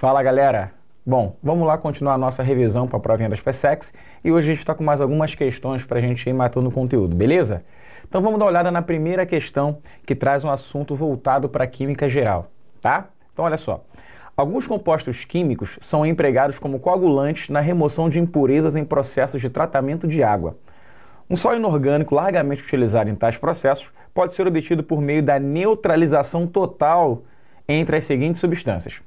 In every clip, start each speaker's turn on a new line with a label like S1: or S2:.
S1: Fala, galera! Bom, vamos lá continuar a nossa revisão para a provinha das PSECs e hoje a gente está com mais algumas questões para a gente ir matando o conteúdo, beleza? Então vamos dar uma olhada na primeira questão que traz um assunto voltado para a química geral, tá? Então olha só, alguns compostos químicos são empregados como coagulantes na remoção de impurezas em processos de tratamento de água. Um sólido inorgânico largamente utilizado em tais processos pode ser obtido por meio da neutralização total entre as seguintes substâncias: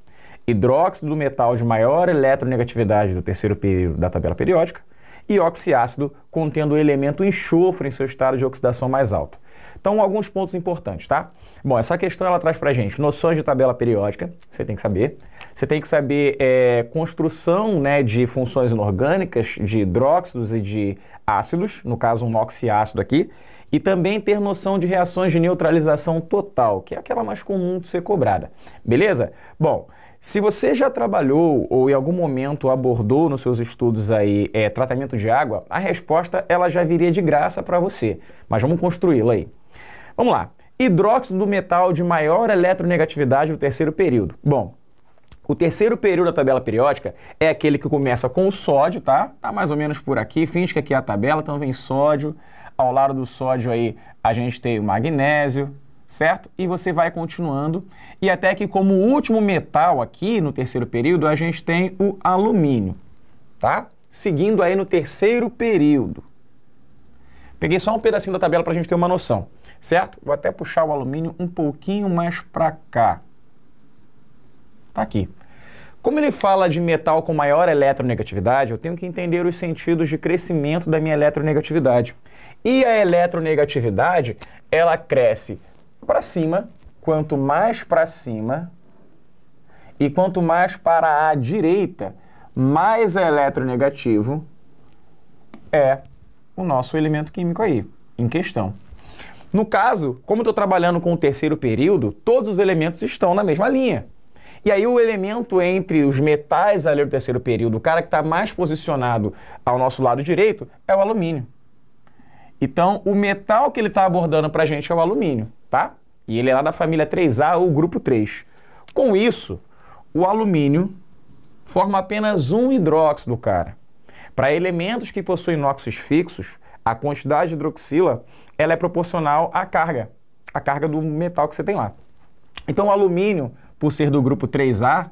S1: hidróxido do metal de maior eletronegatividade do terceiro período da tabela periódica e oxiácido contendo o elemento enxofre em seu estado de oxidação mais alto. Então, alguns pontos importantes, tá? Bom, essa questão ela traz pra gente noções de tabela periódica, você tem que saber. Você tem que saber construção, né, de funções inorgânicas, de hidróxidos e de ácidos, no caso um oxiácido aqui, e também ter noção de reações de neutralização total, que é aquela mais comum de ser cobrada, beleza? Bom, se você já trabalhou ou em algum momento abordou nos seus estudos aí tratamento de água, a resposta ela já viria de graça para você, mas vamos construí-la aí. Vamos lá. Hidróxido do metal de maior eletronegatividade do terceiro período. Bom, o terceiro período da tabela periódica é aquele que começa com o sódio, tá? Tá mais ou menos por aqui, finge que aqui é a tabela, então vem sódio, ao lado do sódio aí a gente tem o magnésio, certo? E você vai continuando, e até que como último metal aqui no terceiro período a gente tem o alumínio, tá? Seguindo aí no terceiro período. Peguei só um pedacinho da tabela para a gente ter uma noção, certo? Vou até puxar o alumínio um pouquinho mais para cá. Tá aqui. Como ele fala de metal com maior eletronegatividade, eu tenho que entender os sentidos de crescimento da minha eletronegatividade. E a eletronegatividade, ela cresce para cima, quanto mais para cima, e quanto mais para a direita, mais eletronegativo é o nosso elemento químico aí, em questão. No caso, como eu estou trabalhando com o terceiro período, todos os elementos estão na mesma linha. E aí o elemento entre os metais ali do terceiro período, o cara que está mais posicionado ao nosso lado direito, é o alumínio. Então, o metal que ele está abordando para a gente é o alumínio, tá? E ele é lá da família 3A ou grupo 3. Com isso, o alumínio forma apenas um hidróxido, cara. Para elementos que possuem nóxidos fixos, a quantidade de hidroxila ela é proporcional à carga do metal que você tem lá. Então, o alumínio, por ser do grupo 3A,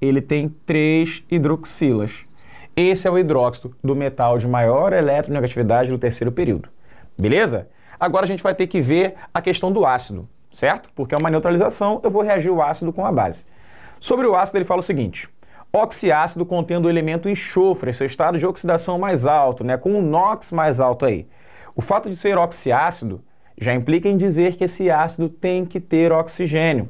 S1: ele tem 3 hidroxilas. Esse é o hidróxido do metal de maior eletronegatividade do terceiro período. Beleza? Agora a gente vai ter que ver a questão do ácido, certo? Porque é uma neutralização, eu vou reagir o ácido com a base. Sobre o ácido, ele fala o seguinte: oxiácido contendo o elemento enxofre, seu estado de oxidação mais alto, né, com o NOx mais alto aí. O fato de ser oxiácido já implica em dizer que esse ácido tem que ter oxigênio.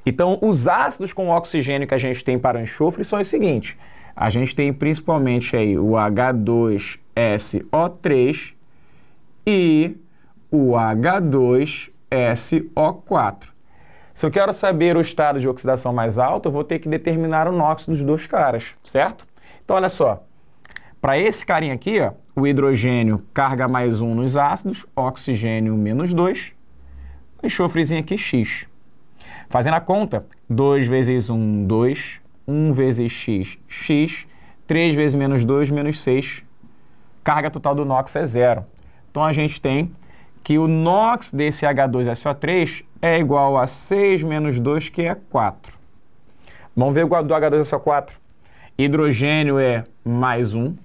S1: Então, os ácidos com oxigênio que a gente tem para o enxofre são os seguintes. A gente tem principalmente aí o H2SO3 e o H2SO4. Se eu quero saber o estado de oxidação mais alto, eu vou ter que determinar o NOx dos dois caras, certo? Então, olha só. Para esse carinha aqui, ó, o hidrogênio carga mais 1 nos ácidos, oxigênio menos 2, o enxofrezinho aqui X. Fazendo a conta, 2 vezes 1, 2, 1 vezes X, X, 3 vezes menos 2, menos 6. Carga total do NOx é 0. Então, a gente tem que o NOx desse H2SO3 é igual a 6 menos 2, que é 4. Vamos ver o do H2SO4. Hidrogênio é mais 1.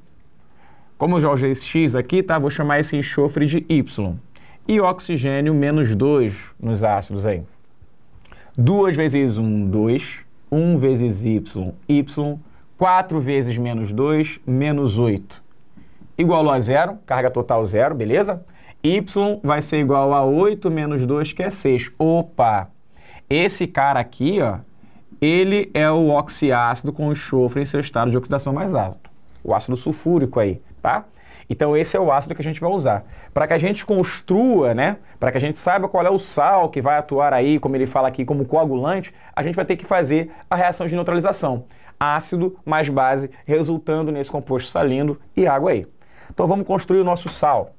S1: Como eu já usei esse X aqui, tá? Vou chamar esse enxofre de Y. E oxigênio menos 2 nos ácidos aí. 2 vezes 1, 2. 1 vezes Y, Y. 4 vezes menos 2, menos 8. Igualou a 0, carga total 0, beleza? Y vai ser igual a 8 menos 2, que é 6. Opa! Esse cara aqui, ó, ele é o oxiácido com enxofre em seu estado de oxidação mais alto. O ácido sulfúrico aí, tá? Então, esse é o ácido que a gente vai usar. Para que a gente construa, né? Para que a gente saiba qual é o sal que vai atuar aí, como ele fala aqui, como coagulante, a gente vai ter que fazer a reação de neutralização. Ácido mais base, resultando nesse composto salino e água aí. Então, vamos construir o nosso sal.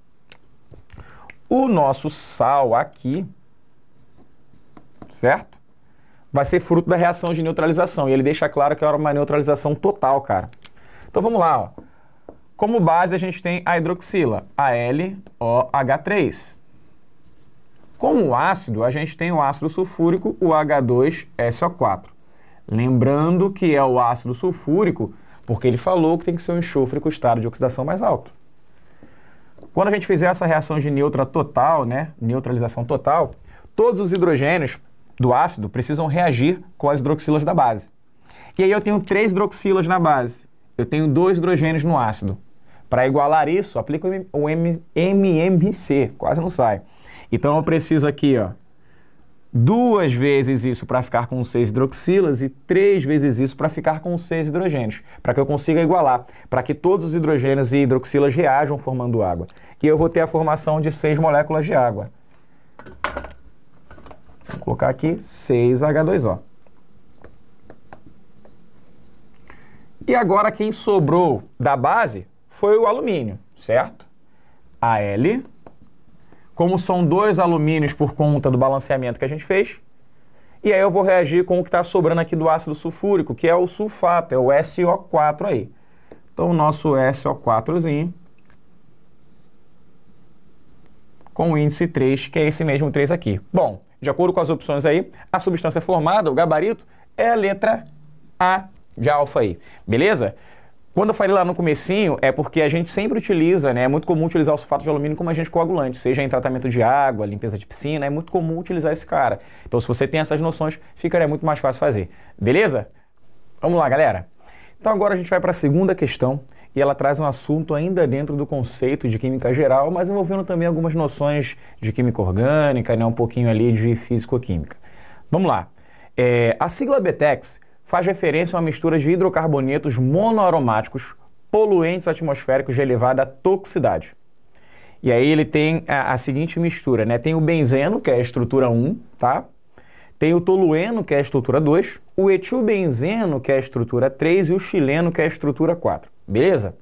S1: O nosso sal aqui, certo? vai ser fruto da reação de neutralização. E ele deixa claro que é uma neutralização total, cara. Então vamos lá, ó. Como base a gente tem a hidroxila, AlOH3. Como ácido, a gente tem o ácido sulfúrico, o H2SO4. Lembrando que é o ácido sulfúrico porque ele falou que tem que ser um enxofre com estado de oxidação mais alto. Quando a gente fizer essa reação de neutralização total, todos os hidrogênios do ácido precisam reagir com as hidroxilas da base. E aí eu tenho 3 hidroxilas na base. Eu tenho 2 hidrogênios no ácido. Para igualar isso, aplico o MMC, quase não sai. Então eu preciso aqui, ó, 2 vezes isso para ficar com 6 hidroxilas e 3 vezes isso para ficar com 6 hidrogênios, para que eu consiga igualar, para que todos os hidrogênios e hidroxilas reajam formando água. E eu vou ter a formação de 6 moléculas de água. Vou colocar aqui 6H2O. E agora quem sobrou da base foi o alumínio, certo? Al. Como são 2 alumínios por conta do balanceamento que a gente fez, e aí eu vou reagir com o que está sobrando aqui do ácido sulfúrico, que é o sulfato, é o SO4 aí. Então o nosso SO4zinho com o índice 3, que é esse mesmo 3 aqui. Bom, de acordo com as opções aí, a substância formada, o gabarito, é a letra A de alfa aí, beleza? Quando eu falei lá no comecinho, é porque a gente sempre utiliza, né? É muito comum utilizar o sulfato de alumínio como agente coagulante, seja em tratamento de água, limpeza de piscina, é muito comum utilizar esse cara. Então, se você tem essas noções, ficaria muito mais fácil fazer. Beleza? Vamos lá, galera. Então, agora a gente vai para a segunda questão e ela traz um assunto ainda dentro do conceito de química geral, mas envolvendo também algumas noções de química orgânica, né? Um pouquinho ali de físico-química. Vamos lá. A sigla BTEX faz referência a uma mistura de hidrocarbonetos monoaromáticos poluentes atmosféricos de elevada toxicidade. E aí ele tem a seguinte mistura, né? Tem o benzeno, que é a estrutura 1, tá? Tem o tolueno, que é a estrutura 2, o etilbenzeno, que é a estrutura 3 e o xileno, que é a estrutura 4. Beleza?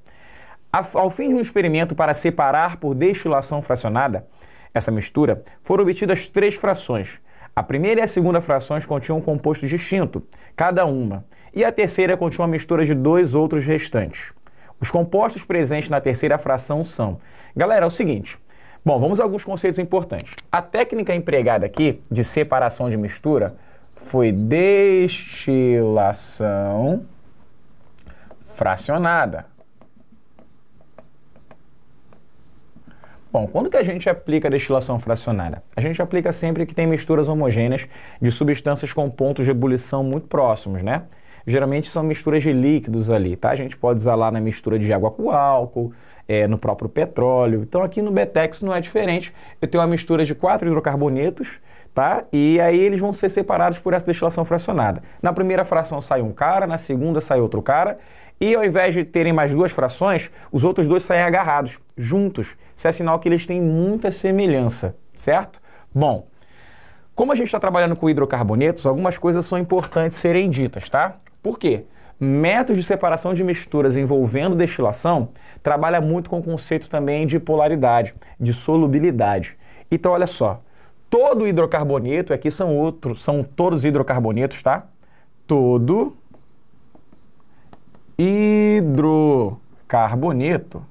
S1: Ao fim de um experimento para separar por destilação fracionada essa mistura, foram obtidas 3 frações. A primeira e a segunda frações continham um composto distinto, cada uma, e a terceira continha uma mistura de 2 outros restantes. Os compostos presentes na terceira fração são... Galera, é o seguinte, bom, vamos a alguns conceitos importantes. A técnica empregada aqui de separação de mistura foi destilação fracionada. Bom, quando que a gente aplica a destilação fracionada? A gente aplica sempre que tem misturas homogêneas de substâncias com pontos de ebulição muito próximos, né? Geralmente são misturas de líquidos ali, tá? A gente pode usar lá na mistura de água com álcool, no próprio petróleo. Então aqui no BTEX não é diferente. Eu tenho uma mistura de 4 hidrocarbonetos, tá? E aí eles vão ser separados por essa destilação fracionada. Na primeira fração sai um cara, na segunda sai outro cara. E ao invés de terem mais 2 frações, os outros 2 saem agarrados, juntos. Isso é sinal que eles têm muita semelhança, certo? Bom, como a gente está trabalhando com hidrocarbonetos, algumas coisas são importantes serem ditas, tá? Por quê? Métodos de separação de misturas envolvendo destilação trabalha muito com o conceito também de polaridade, de solubilidade. Então, olha só, todo hidrocarboneto, aqui são todos hidrocarbonetos, tá? Todo hidrocarboneto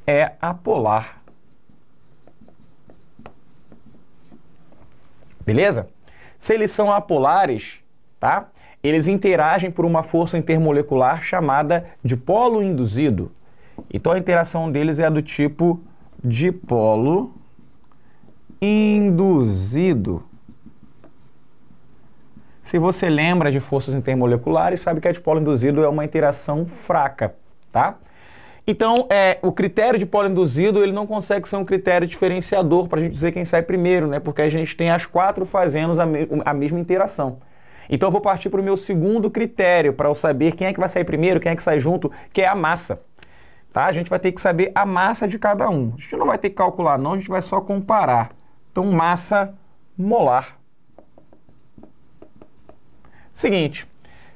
S1: é apolar. Beleza? Se eles são apolares, tá? Eles interagem por uma força intermolecular chamada dipolo induzido. Então a interação deles é do tipo dipolo induzido. Se você lembra de forças intermoleculares, sabe que a dipolo induzido é uma interação fraca, tá? Então, o critério de dipolo induzido, ele não consegue ser um critério diferenciador para a gente dizer quem sai primeiro, né? Porque a gente tem as 4 fazendo a mesma interação. Então, eu vou partir para o meu segundo critério, para eu saber quem é que vai sair primeiro, quem é que sai junto, que é a massa. Tá? A gente vai ter que saber a massa de cada um. A gente não vai ter que calcular, não, a gente vai só comparar. Então, massa molar. Seguinte,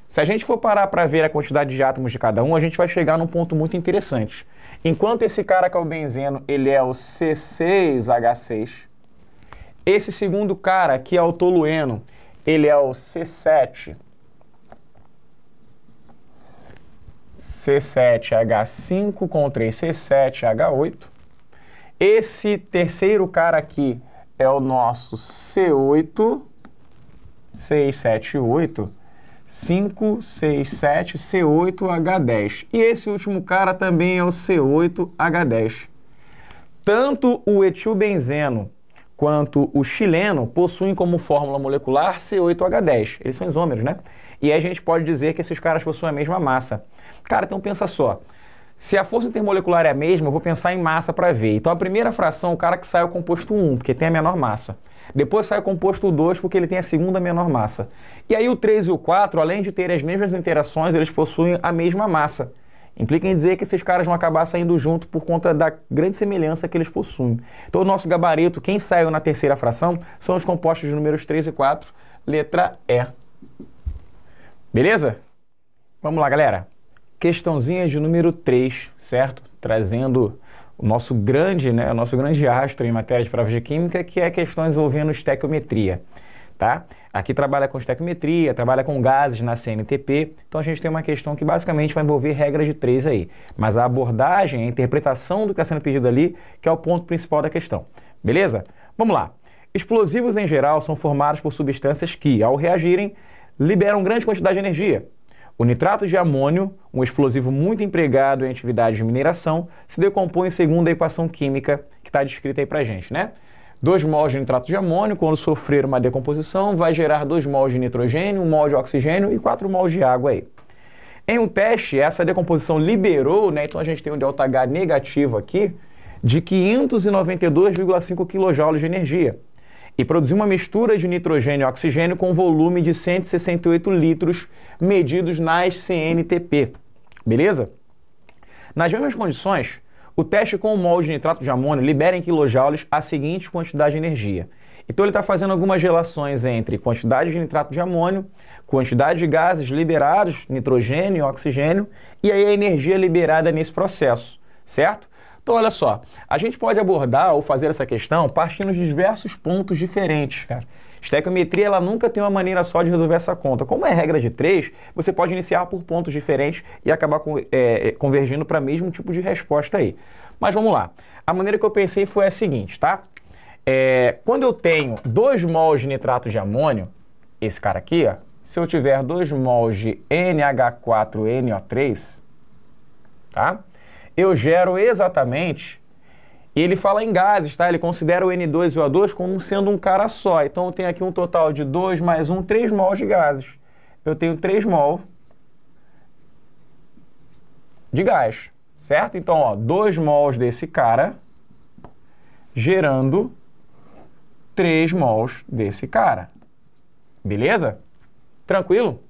S1: se a gente for parar para ver a quantidade de átomos de cada um, a gente vai chegar num ponto muito interessante. Enquanto esse cara que é o benzeno, ele é o C6H6, Esse segundo cara aqui é o tolueno, ele é o C7. C7H5 com 3C7H8. Esse terceiro cara aqui é o nosso C8, 678, 5, 6, 7, C8H10. E esse último cara também é o C8H10. Tanto o etilbenzeno quanto o xileno possuem como fórmula molecular C8H10. Eles são isômeros, né? E aí a gente pode dizer que esses caras possuem a mesma massa. Cara, então pensa só. Se a força intermolecular é a mesma, eu vou pensar em massa para ver. Então a primeira fração, o cara que sai é o composto 1, porque tem a menor massa. Depois sai o composto 2, porque ele tem a segunda menor massa. E aí o 3 e o 4, além de terem as mesmas interações, eles possuem a mesma massa. Implica em dizer que esses caras vão acabar saindo junto por conta da grande semelhança que eles possuem. Então o nosso gabarito, quem saiu na terceira fração, são os compostos de números 3 e 4, letra E. Beleza? Vamos lá, galera. Questãozinha de número 3, certo? Trazendo o nosso grande astro em matéria de provas de química, que é questões envolvendo estequiometria, tá? Aqui trabalha com estequiometria, trabalha com gases na CNTP, então a gente tem uma questão que basicamente vai envolver regra de 3 aí. Mas a abordagem, a interpretação do que está sendo pedido ali, que é o ponto principal da questão. Beleza? Vamos lá. Explosivos em geral são formados por substâncias que, ao reagirem, liberam grande quantidade de energia. O nitrato de amônio, um explosivo muito empregado em atividades de mineração, se decompõe segundo a equação química que está descrita aí pra gente, né? 2 mols de nitrato de amônio, quando sofrer uma decomposição, vai gerar 2 mols de nitrogênio, 1 mol de oxigênio e 4 mols de água aí. Em um teste, essa decomposição liberou, né? Então a gente tem um ΔH negativo aqui, de 592,5 kJ de energia. E produziu uma mistura de nitrogênio e oxigênio com volume de 168 litros medidos nas CNTP. Beleza? Nas mesmas condições, o teste com o mol de nitrato de amônio libera em quilojoules a seguinte quantidade de energia. Então ele está fazendo algumas relações entre quantidade de nitrato de amônio, quantidade de gases liberados, nitrogênio e oxigênio, e aí a energia liberada nesse processo, certo? Então, olha só, a gente pode abordar ou fazer essa questão partindo de diversos pontos diferentes, cara. Estequiometria, ela nunca tem uma maneira só de resolver essa conta. Como é regra de 3, você pode iniciar por pontos diferentes e acabar convergindo para o mesmo tipo de resposta aí. Mas vamos lá. A maneira que eu pensei foi a seguinte, tá? Quando eu tenho 2 mols de nitrato de amônio, esse cara aqui, ó, se eu tiver 2 mols de NH4NO3, tá? Eu gero exatamente, e ele fala em gases, tá? Ele considera o N2 e o O2 como sendo um cara só. Então eu tenho aqui um total de 2 mais 1, 3 mols de gases. Eu tenho 3 mols de gás, certo? Então, ó, 2 mols desse cara gerando 3 mols desse cara. Beleza? Tranquilo?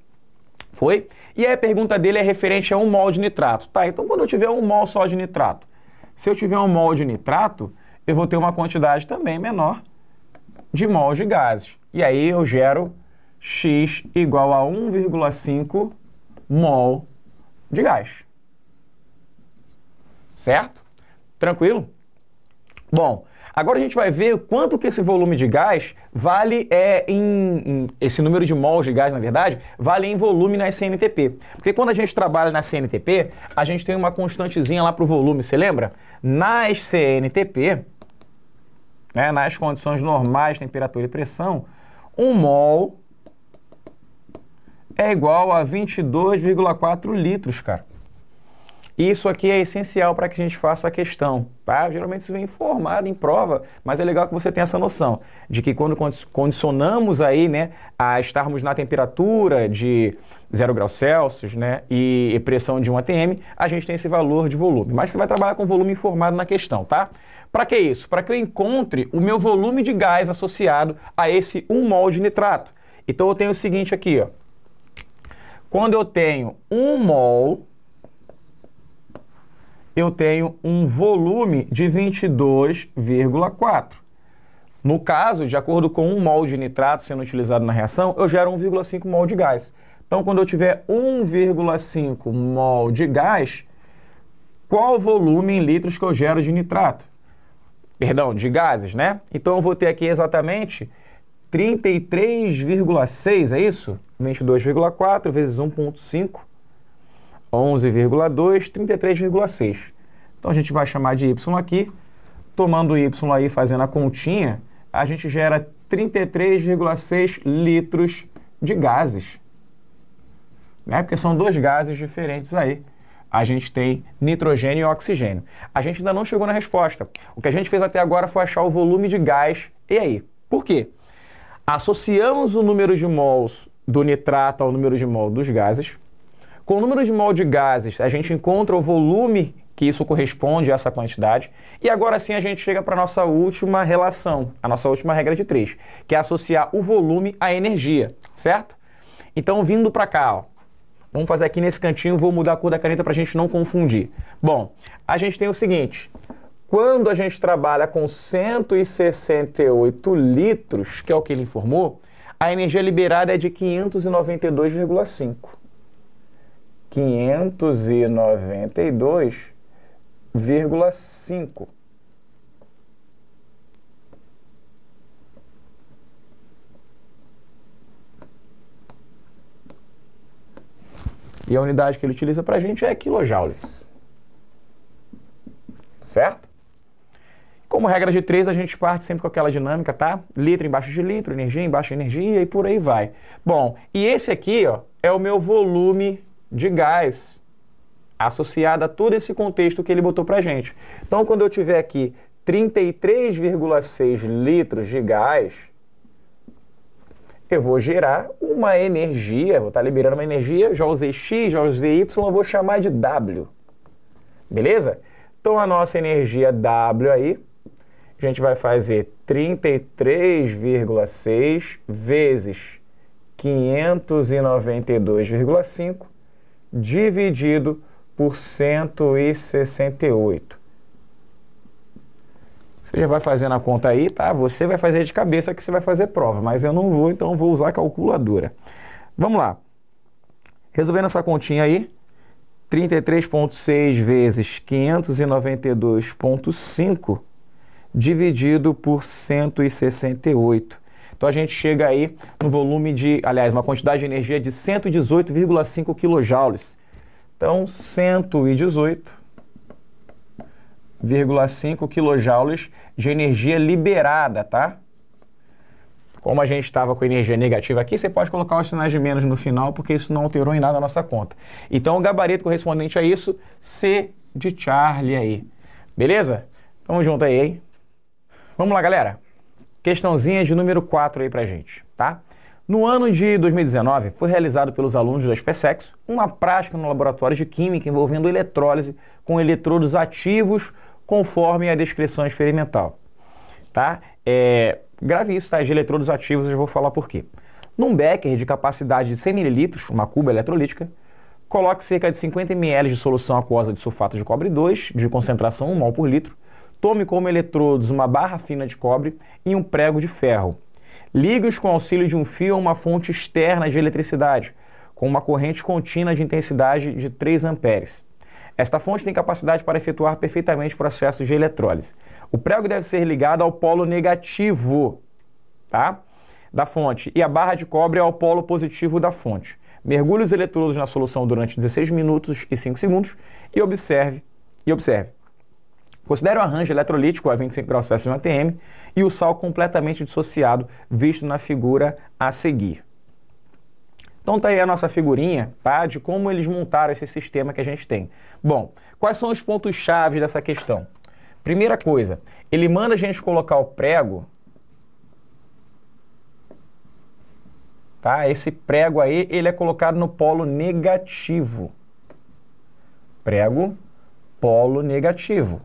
S1: Foi? E aí a pergunta dele é referente a 1 mol de nitrato. Tá, então quando eu tiver 1 mol só de nitrato, se eu tiver 1 mol de nitrato, eu vou ter uma quantidade também menor de mols de gases. E aí eu gero X igual a 1,5 mol de gás. Certo? Tranquilo? Bom, agora a gente vai ver quanto que esse volume de gás vale esse número de mols de gás, na verdade, vale em volume na CNTP. Porque quando a gente trabalha na CNTP, a gente tem uma constantezinha lá para o volume, você lembra? Nas CNTP, né, nas condições normais, temperatura e pressão, 1 mol é igual a 22,4 litros, cara. Isso aqui é essencial para que a gente faça a questão, tá? Geralmente isso vem informado em prova, mas é legal que você tenha essa noção de que quando condicionamos aí, né, a estarmos na temperatura de 0 graus Celsius, né, e pressão de 1 atm, a gente tem esse valor de volume. Mas você vai trabalhar com volume informado na questão, tá? Para que isso? Para que eu encontre o meu volume de gás associado a esse 1 mol de nitrato. Então eu tenho o seguinte aqui, ó. Quando eu tenho 1 mol, eu tenho um volume de 22,4. No caso, de acordo com 1 mol de nitrato sendo utilizado na reação, eu gero 1,5 mol de gás. Então, quando eu tiver 1,5 mol de gás, qual o volume em litros que eu gero de nitrato? Perdão, de gases, né? Então eu vou ter aqui exatamente 33,6, é isso? 22,4 vezes 1,5, 11,2, 33,6. Então a gente vai chamar de Y aqui. Tomando Y aí, fazendo a continha, a gente gera 33,6 litros de gases. Né? Porque são dois gases diferentes aí. A gente tem nitrogênio e oxigênio. A gente ainda não chegou na resposta. O que a gente fez até agora foi achar o volume de gás. E aí? Por quê? Associamos o número de mols do nitrato ao número de mol dos gases. Com o número de mol de gases, a gente encontra o volume que isso corresponde a essa quantidade. E agora sim a gente chega para a nossa última relação, a nossa última regra de 3, que é associar o volume à energia, certo? Então, vindo para cá, ó, vamos fazer aqui nesse cantinho, vou mudar a cor da caneta para a gente não confundir. Bom, a gente tem o seguinte, quando a gente trabalha com 168 litros, que é o que ele informou, a energia liberada é de 592,5. 592,5. E a unidade que ele utiliza para a gente é quilojoules. Certo? Como regra de 3, a gente parte sempre com aquela dinâmica, tá? Litro embaixo de litro, energia embaixo de energia e por aí vai. Bom, e esse aqui, ó, é o meu volume de gás associado a todo esse contexto que ele botou pra gente. Então, quando eu tiver aqui 33,6 litros de gás, eu vou gerar uma energia, vou estar liberando uma energia, já usei X, já usei Y, eu vou chamar de W. Beleza? Então, a nossa energia W aí, a gente vai fazer 33,6 vezes 592,5 dividido por 168. Você já vai fazendo a conta aí, tá? Você vai fazer de cabeça que você vai fazer prova, mas eu não vou, então vou usar a calculadora. Vamos lá. Resolvendo essa continha aí, 33,6 vezes 592,5 dividido por 168. Então a gente chega aí no volume de, aliás, uma quantidade de energia de 118,5 quilojoules. Então, 118,5 quilojoules de energia liberada, tá? Como a gente estava com energia negativa aqui, você pode colocar os sinais de menos no final, porque isso não alterou em nada a nossa conta. Então, o gabarito correspondente a isso, C de Charlie aí. Beleza? Tamo junto aí, hein? Vamos lá, galera. Questãozinha de número 4 aí pra gente, tá? No ano de 2019, foi realizado pelos alunos da SpaceX uma prática no laboratório de química envolvendo eletrólise com eletrodos ativos conforme a descrição experimental. Tá? Grave isso, tá? De eletrodos ativos, eu vou falar por quê. Num becker de capacidade de 100 ml, uma cuba eletrolítica, coloque cerca de 50 ml de solução aquosa de sulfato de cobre 2, de concentração 1 mol por litro, tome como eletrodos uma barra fina de cobre e um prego de ferro. Ligue-os com auxílio de um fio a uma fonte externa de eletricidade, com uma corrente contínua de intensidade de 3 amperes. Esta fonte tem capacidade para efetuar perfeitamente processos de eletrólise. O prego deve ser ligado ao polo negativo, tá? Da fonte e a barra de cobre ao polo positivo da fonte. Mergulhe os eletrodos na solução durante 16 minutos e 5 segundos e observe. Considere o arranjo eletrolítico a 25 graus Celsius no ATM e o sal completamente dissociado, visto na figura a seguir. Então tá aí a nossa figurinha, tá? De como eles montaram esse sistema que a gente tem. Bom, quais são os pontos-chave dessa questão? Primeira coisa, ele manda a gente colocar o prego, tá? Esse prego aí, ele é colocado no polo negativo. Prego, polo negativo.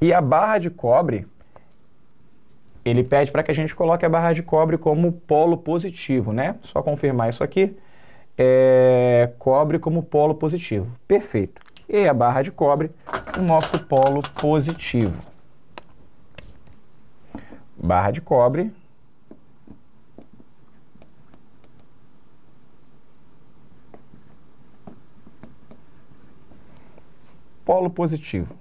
S1: E a barra de cobre, ele pede para que a gente coloque a barra de cobre como polo positivo, né? Só confirmar isso aqui. Cobre como polo positivo. Perfeito. E a barra de cobre, o nosso polo positivo. Barra de cobre. polo positivo.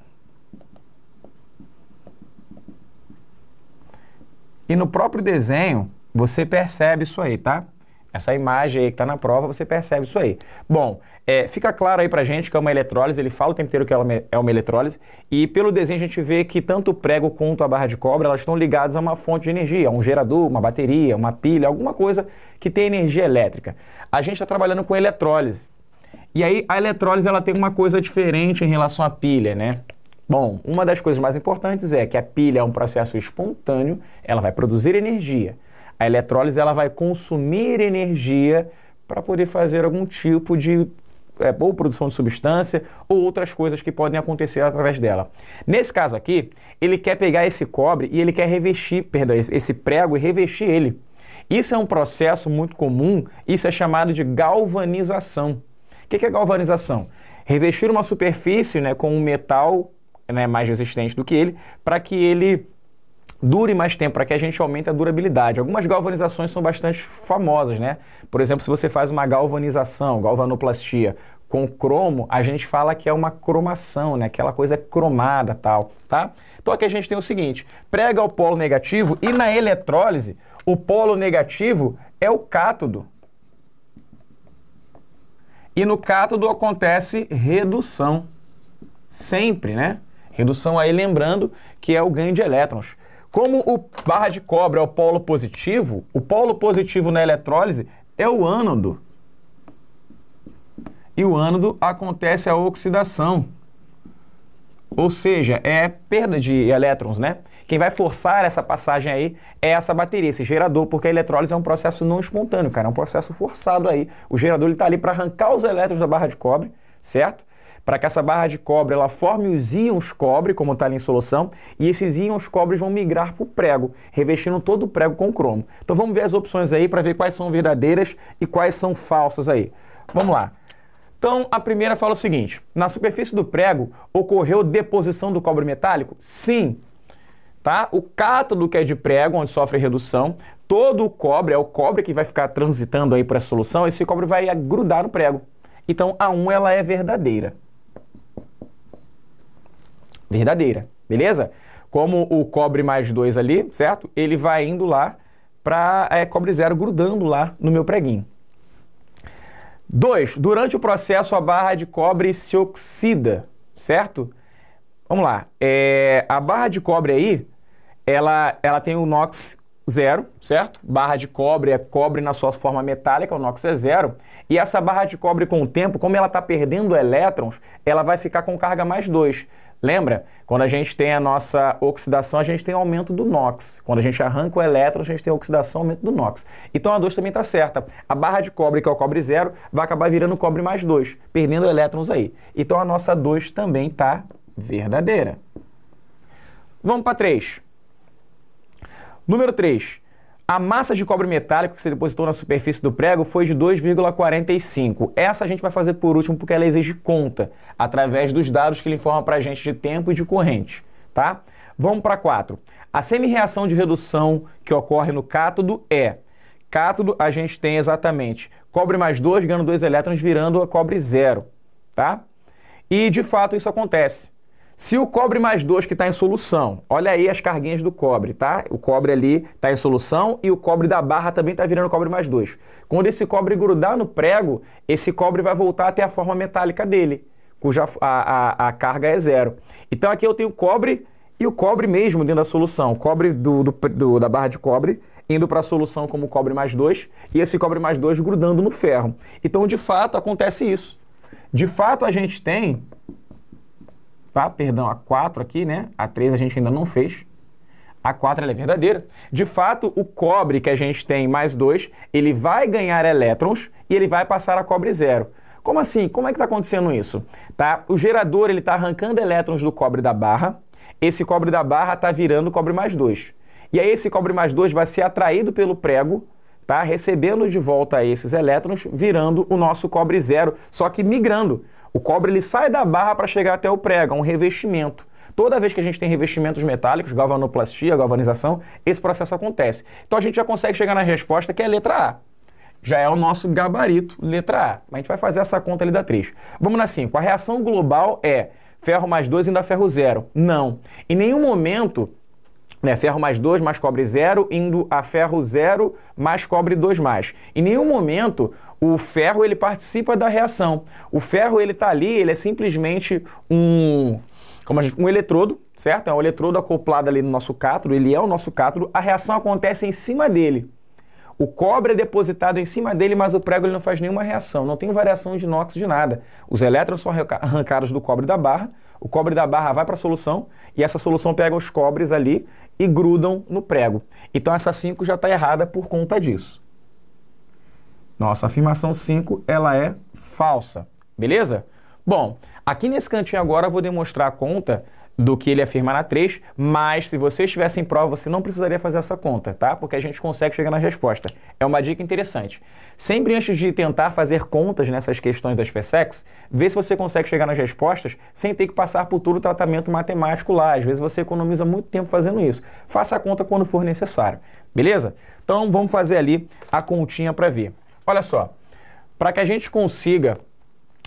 S1: E no próprio desenho, você percebe isso aí, tá? Essa imagem aí que está na prova, você percebe isso aí. Bom, fica claro aí pra gente que é uma eletrólise, ele fala o tempo inteiro que ela é uma eletrólise, e pelo desenho a gente vê que tanto o prego quanto a barra de cobre, elas estão ligadas a uma fonte de energia, um gerador, uma bateria, uma pilha, alguma coisa que tem energia elétrica. A gente está trabalhando com eletrólise. E aí a eletrólise ela tem uma coisa diferente em relação à pilha, né? Bom, uma das coisas mais importantes é que a pilha é um processo espontâneo, ela vai produzir energia. A eletrólise ela vai consumir energia para poder fazer algum tipo de ou produção de substância ou outras coisas que podem acontecer através dela. Nesse caso aqui, ele quer pegar esse cobre e ele quer revestir, perdão, esse prego e revestir ele. Isso é um processo muito comum, isso é chamado de galvanização. O que é galvanização? Revestir uma superfície, né, com um metal, né, mais resistente do que ele, para que ele dure mais tempo, para que a gente aumente a durabilidade. Algumas galvanizações são bastante famosas, né? Por exemplo, se você faz uma galvanização, galvanoplastia com cromo, a gente fala que é uma cromação, né? Aquela coisa cromada, tal, tá? Então aqui a gente tem o seguinte, prega o polo negativo e na eletrólise, o polo negativo é o cátodo. E no cátodo acontece redução. Sempre, né? Redução aí, lembrando que é o ganho de elétrons. Como o barra de cobre é o polo positivo na eletrólise é o ânodo. E o ânodo acontece a oxidação. Ou seja, é perda de elétrons, né? Quem vai forçar essa passagem aí é essa bateria, esse gerador, porque a eletrólise é um processo não espontâneo, cara, é um processo forçado aí. O gerador está ali para arrancar os elétrons da barra de cobre, certo? Para que essa barra de cobre ela forme os íons cobre, como está ali em solução, e esses íons cobre vão migrar para o prego, revestindo todo o prego com cromo. Então vamos ver as opções aí para ver quais são verdadeiras e quais são falsas aí. Vamos lá. Então a primeira fala o seguinte, na superfície do prego ocorreu deposição do cobre metálico? Sim. Tá? O cátodo que é de prego, onde sofre redução, todo o cobre, é o cobre que vai ficar transitando aí por essa solução, esse cobre vai grudar no prego. Então a 1 ela é verdadeira. Verdadeira, beleza? Como o cobre mais 2 ali, certo? Ele vai indo lá para cobre zero grudando lá no meu preguinho. 2. Durante o processo a barra de cobre se oxida, certo? Vamos lá. A barra de cobre aí, ela tem o NOx zero, certo? Barra de cobre é cobre na sua forma metálica, o NOx é zero. E essa barra de cobre com o tempo, como ela está perdendo elétrons, ela vai ficar com carga mais 2. Lembra? Quando a gente tem a nossa oxidação, a gente tem aumento do NOx. Quando a gente arranca o elétron, a gente tem a oxidação, aumento do NOx. Então a 2 também está certa. A barra de cobre, que é o cobre zero, vai acabar virando cobre mais 2, perdendo elétrons aí. Então a nossa 2 também está verdadeira. Vamos para 3. Número 3. A massa de cobre metálico que você depositou na superfície do prego foi de 2,45. Essa a gente vai fazer por último porque ela exige conta, através dos dados que ele informa para a gente de tempo e de corrente, tá? Vamos para 4. A semi-reação de redução que ocorre no cátodo é... Cátodo a gente tem exatamente cobre mais 2 ganhando 2 elétrons virando a cobre zero, tá? E de fato isso acontece. Se o cobre mais 2 que está em solução, olha aí as carguinhas do cobre, tá? O cobre ali está em solução e o cobre da barra também está virando cobre mais 2. Quando esse cobre grudar no prego, esse cobre vai voltar até a forma metálica dele, cuja a carga é zero. Então aqui eu tenho o cobre e o cobre mesmo dentro da solução. O cobre da barra de cobre indo para a solução como cobre mais 2 e esse cobre mais 2 grudando no ferro. Então, de fato, acontece isso. De fato, a gente tem... Tá? Perdão, a 4 aqui, né? A 3 a gente ainda não fez. A 4 ela é verdadeira. De fato, o cobre que a gente tem mais 2, ele vai ganhar elétrons e ele vai passar a cobre zero. Como assim? Como é que está acontecendo isso? Tá? O gerador ele está arrancando elétrons do cobre da barra. Esse cobre da barra está virando cobre mais 2. E aí esse cobre mais 2 vai ser atraído pelo prego, tá? Recebendo de volta esses elétrons, virando o nosso cobre zero, só que migrando. O cobre ele sai da barra para chegar até o prego, é um revestimento. Toda vez que a gente tem revestimentos metálicos, galvanoplastia, galvanização, esse processo acontece. Então a gente já consegue chegar na resposta que é a letra A. Já é o nosso gabarito, letra A. A gente vai fazer essa conta ali da 3. Vamos na 5. A reação global é ferro mais 2 indo a ferro 0. Não. Em nenhum momento, né, ferro mais 2 mais cobre 0 indo a ferro 0 mais cobre 2 mais. Em nenhum momento o ferro ele participa da reação. O ferro ele está ali, ele é simplesmente um eletrodo, certo? É um eletrodo acoplado ali no nosso cátodo, ele é o nosso cátodo, a reação acontece em cima dele. O cobre é depositado em cima dele, mas o prego ele não faz nenhuma reação, não tem variação de inox de nada. Os elétrons são arrancados do cobre da barra, o cobre da barra vai para a solução e essa solução pega os cobres ali e grudam no prego. Então essa 5 já está errada por conta disso. Nossa afirmação 5 ela é falsa, beleza? Bom, aqui nesse cantinho agora eu vou demonstrar a conta do que ele afirma na 3, mas se você estivesse em prova, você não precisaria fazer essa conta, tá? Porque a gente consegue chegar na resposta. É uma dica interessante. Sempre antes de tentar fazer contas nessas questões das PSECs, vê se você consegue chegar nas respostas sem ter que passar por todo o tratamento matemático lá. Às vezes você economiza muito tempo fazendo isso. Faça a conta quando for necessário, beleza? Então vamos fazer ali a continha para ver. Olha só, para que a gente consiga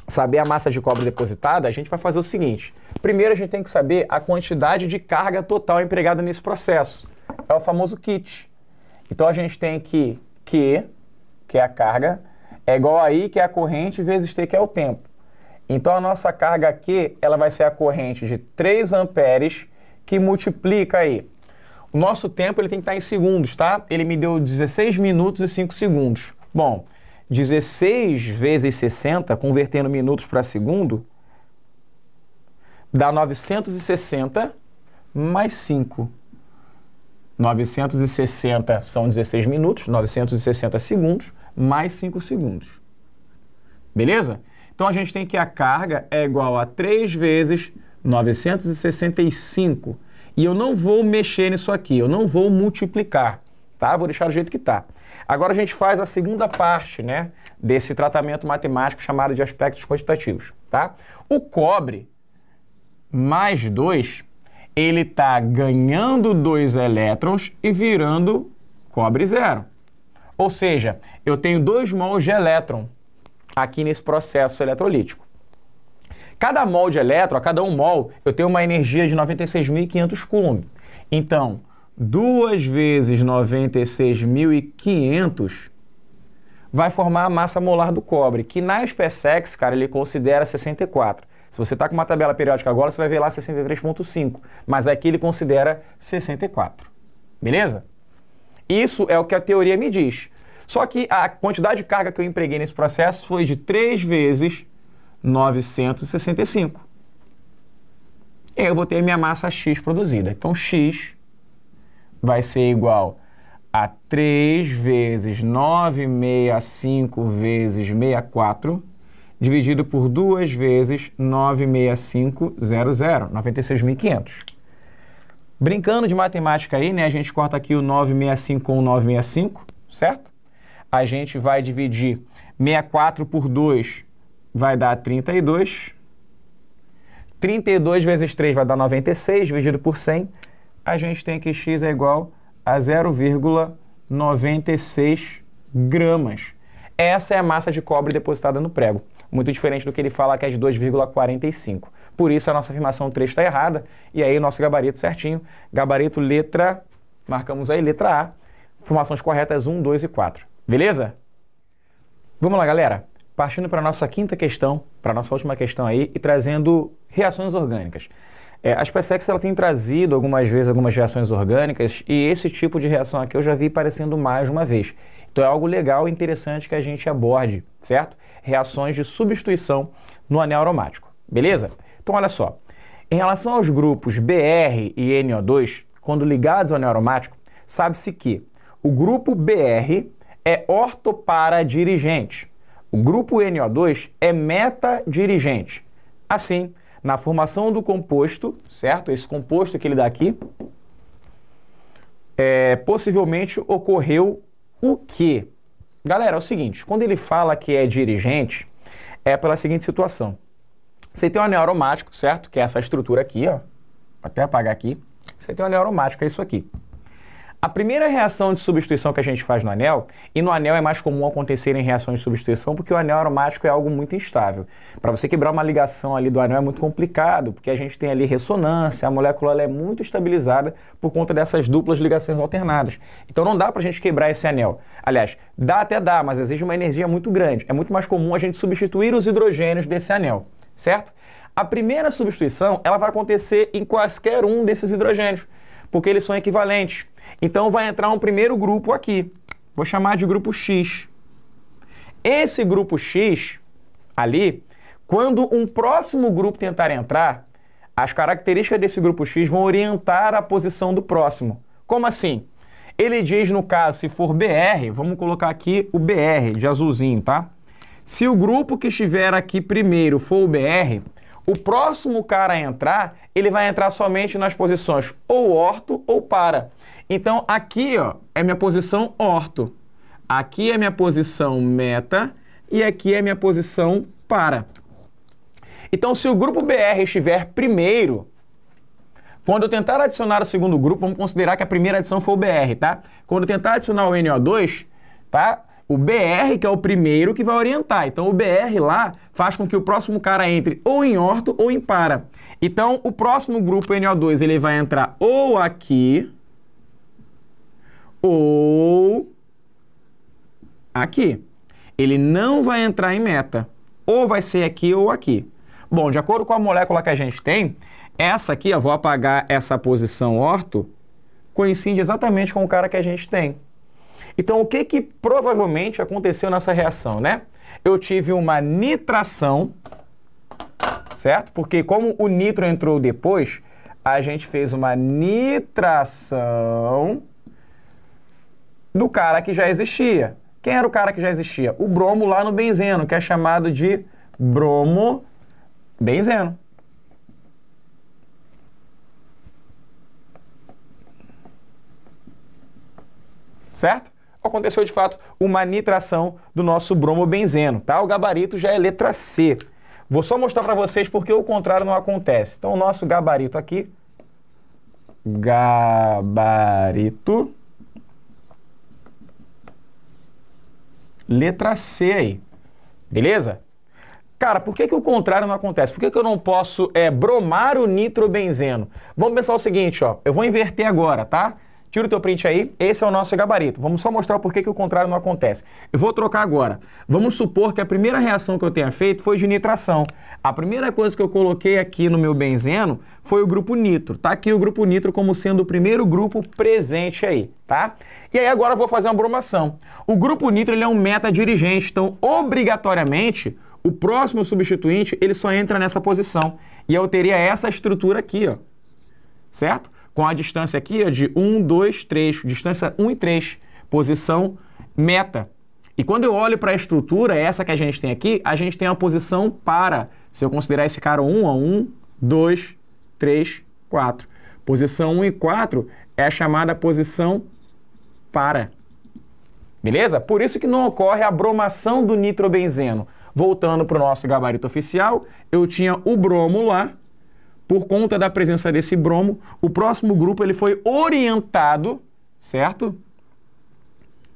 S1: saber a massa de cobre depositada, a gente vai fazer o seguinte. Primeiro, a gente tem que saber a quantidade de carga total empregada nesse processo. É o famoso kit. Então, a gente tem que Q, que é a carga, é igual a I, que é a corrente, vezes T, que é o tempo. Então, a nossa carga Q, ela vai ser a corrente de 3 amperes, que multiplica aí. O nosso tempo ele tem que estar em segundos, tá? Ele me deu 16 minutos e 5 segundos. Bom, 16 vezes 60, convertendo minutos para segundo, dá 960 mais 5. 960 são 16 minutos, 960 segundos, mais 5 segundos. Beleza? Então, a gente tem que a carga é igual a 3 vezes 965. E eu não vou mexer nisso aqui, eu não vou multiplicar, tá? Vou deixar do jeito que está. Agora a gente faz a segunda parte, né, desse tratamento matemático chamado de aspectos quantitativos, tá? O cobre mais 2, ele está ganhando 2 elétrons e virando cobre 0. Ou seja, eu tenho 2 mols de elétron aqui nesse processo eletrolítico. Cada mol de elétron, a cada 1 mol, eu tenho uma energia de 96.500 coulomb. Então, 2 vezes 96.500 vai formar a massa molar do cobre, que na SpaceX, cara, ele considera 64. Se você está com uma tabela periódica agora, você vai ver lá 63,5, mas aqui ele considera 64. Beleza? Isso é o que a teoria me diz. Só que a quantidade de carga que eu empreguei nesse processo foi de 3 vezes 965. E aí eu vou ter minha massa X produzida. Então, X vai ser igual a 3 vezes 965 vezes 64, dividido por 2 vezes 96500, 96.500. Brincando de matemática aí, né? A gente corta aqui o 965 com o 965, certo? A gente vai dividir 64 por 2, vai dar 32. 32 vezes 3 vai dar 96, dividido por 100. A gente tem que X é igual a 0,96 gramas. Essa é a massa de cobre depositada no prego. Muito diferente do que ele fala que é de 2,45. Por isso a nossa afirmação 3 está errada. E aí o nosso gabarito certinho. Gabarito letra, marcamos aí letra A. Informações corretas 1, 2 e 4. Beleza? Vamos lá, galera. Partindo para a nossa quinta questão, para a nossa última questão aí, e trazendo reações orgânicas. A SpaceX ela tem trazido algumas vezes algumas reações orgânicas e esse tipo de reação aqui eu já vi aparecendo mais de uma vez. Então é algo legal e interessante que a gente aborde, certo? Reações de substituição no anel aromático, beleza? Então olha só, em relação aos grupos BR e NO2, quando ligados ao anel aromático, sabe-se que o grupo BR é ortoparadirigente, o grupo NO2 é metadirigente. Assim, na formação do composto, certo? Esse composto que ele dá aqui, possivelmente ocorreu o quê? Galera, é o seguinte, quando ele fala que é dirigente, é pela seguinte situação. Você tem um anel aromático, certo? Que é essa estrutura aqui, ó. Vou até apagar aqui. Você tem um anel aromático, é isso aqui. A primeira reação de substituição que a gente faz no anel, e no anel é mais comum acontecerem reações de substituição porque o anel aromático é algo muito instável. Para você quebrar uma ligação ali do anel é muito complicado, porque a gente tem ali ressonância, a molécula ela é muito estabilizada por conta dessas duplas ligações alternadas. Então não dá para a gente quebrar esse anel. Aliás, até dá, mas exige uma energia muito grande. É muito mais comum a gente substituir os hidrogênios desse anel, certo? A primeira substituição ela vai acontecer em quaisquer um desses hidrogênios, porque eles são equivalentes. Então vai entrar um primeiro grupo aqui. Vou chamar de grupo X. Esse grupo X ali, quando um próximo grupo tentar entrar, as características desse grupo X vão orientar a posição do próximo. Como assim? Ele diz, no caso, se for BR, vamos colocar aqui o BR de azulzinho, tá? Se o grupo que estiver aqui primeiro for o BR, o próximo cara a entrar, ele vai entrar somente nas posições ou orto ou para. Então, aqui ó, é minha posição orto, aqui é minha posição meta e aqui é minha posição para. Então, se o grupo BR estiver primeiro, quando eu tentar adicionar o segundo grupo, vamos considerar que a primeira adição foi o BR, tá? Quando eu tentar adicionar o NO2, tá? O BR que é o primeiro que vai orientar. Então, o BR lá faz com que o próximo cara entre ou em orto ou em para. Então, o próximo grupo NO2 ele vai entrar ou aqui ou aqui. Ele não vai entrar em meta. Ou vai ser aqui ou aqui. Bom, de acordo com a molécula que a gente tem, essa aqui, eu vou apagar essa posição orto, coincide exatamente com o cara que a gente tem. Então, o que provavelmente aconteceu nessa reação, né? Eu tive uma nitração, certo? Porque como o nitro entrou depois, a gente fez uma nitração do cara que já existia. Quem era o cara que já existia? O bromo lá no benzeno, que é chamado de bromobenzeno. Certo? Aconteceu de fato uma nitração do nosso bromobenzeno, tá? O gabarito já é letra C. Vou só mostrar para vocês porque o contrário não acontece. Então, o nosso gabarito aqui, gabarito, letra C aí, beleza? Cara, por que o contrário não acontece? Por que eu não posso bromar o nitrobenzeno? Vamos pensar o seguinte, ó, eu vou inverter agora, tá? Tira o teu print aí, esse é o nosso gabarito. Vamos só mostrar por que o contrário não acontece. Eu vou trocar agora. Vamos supor que a primeira reação que eu tenha feito foi de nitração. A primeira coisa que eu coloquei aqui no meu benzeno foi o grupo nitro. Tá aqui o grupo nitro como sendo o primeiro grupo presente aí, tá? E aí agora eu vou fazer uma bromação. O grupo nitro ele é um metadirigente, então obrigatoriamente o próximo substituinte ele só entra nessa posição. E eu teria essa estrutura aqui, ó, certo? Com a distância aqui ó, de 1, 2, 3, distância 1 e 3, posição meta. E quando eu olho para a estrutura, essa que a gente tem aqui, a gente tem a posição para. Se eu considerar esse cara 1, ó, 1, 2, 3, 4. Posição 1 e 4 é a chamada posição para. Beleza? Por isso que não ocorre a bromação do nitrobenzeno. Voltando para o nosso gabarito oficial, eu tinha o bromo lá. Por conta da presença desse bromo, o próximo grupo ele foi orientado, certo?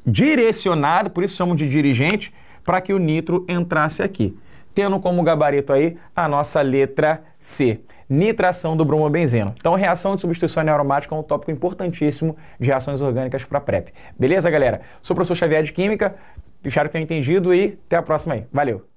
S1: Direcionado, por isso chamam de dirigente, para que o nitro entrasse aqui. Tendo como gabarito aí a nossa letra C, nitração do bromobenzeno. Então, reação de substituição aromática é um tópico importantíssimo de reações orgânicas para PrEP. Beleza, galera? Sou o professor Xavier de Química, espero que tenham entendido e até a próxima aí. Valeu!